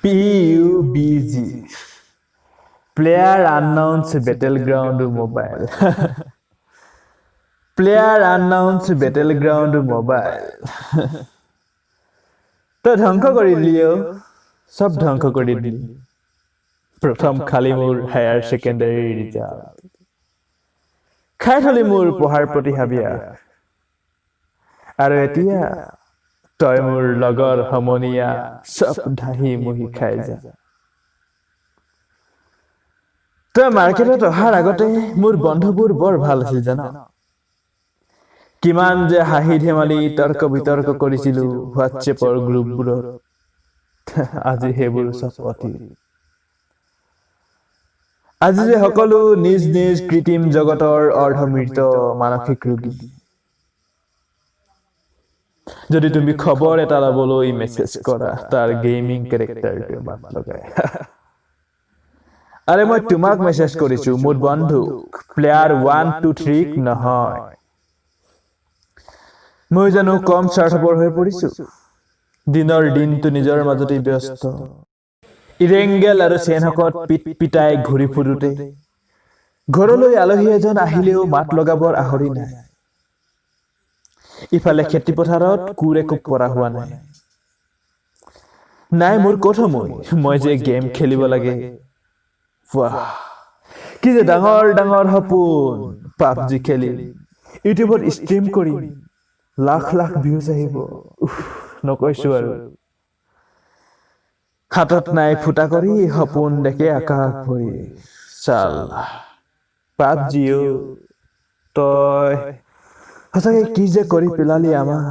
PUBG Player Unknown's Battleground Mobile Player Unknown's Battleground Mobile তো ধ্বংস কৰি দিলিও সব ধ্বংস কৰি দিলি প্ৰথম খালি মোৰ হায়াৰ সেকেন্ডাৰী ৰিজাল্ট খাই থলি মোৰ পঢ়াৰ প্ৰতি হাবিয়া আৰু এতিয়া তই মোৰ লগৰ সমনীয়া সব ধাহি মুহি খাই যা তই মাৰ্কেটত অহাৰ আগতে মোৰ বন্ধুবোৰ বৰ ভাল আছিল জানা কিমান যে হাঁহি ধেমালি তৰ্ক বিতৰ্ক কৰিছিলো হোৱাটছএপৰ গ্ৰুপবোৰত আজি হেবোৰ সব অতীত আজি যে সকলো নিজ নিজ কৃত্ৰিম জগতৰ অৰ্ধমৃত মানসিক ৰোগী যদি তুমি খবৰ এটা লবলৈ মেছেজ কৰা তাৰ গেমিং ক্যাৰেক্টাৰটো মাত লগায় আৰে মই তোমাক মেছেজ কৰিছো মোৰ বন্ধু প্লেয়াৰ 1 2 3 নহয় মই জানো কম স্বাৰ্থপৰ হৈ পৰিছো দিনৰ দিনটো নিজৰ মাজতে ব্যস্ত ইৰেংগেল আৰু সেনহকত পিটাই ঘূৰি ফুৰোতে ঘৰলৈ আলহী এজন আহিলেও মাত লগাবৰ আহৰি নাই ইফালে খেতি পথাৰত কুৰে কুক পৰা হোৱা নাই নাই মোৰ ক'ত মই যে গেম খেলিব লাগে বাহ কি যে ডাঙৰ ডাঙৰ সপোন পাবজি খেলি ইউটিউবত ষ্ট্ৰীম কৰিম লাখ লাখ ভিউজ আহিব নকৈছো আৰু হাতত নাই ফুটা কৰি সপোন দেখে আকাশ ভৰি চাল পাবজিও তই সঁচাকে কি যে কৰি পেলালি আমাৰ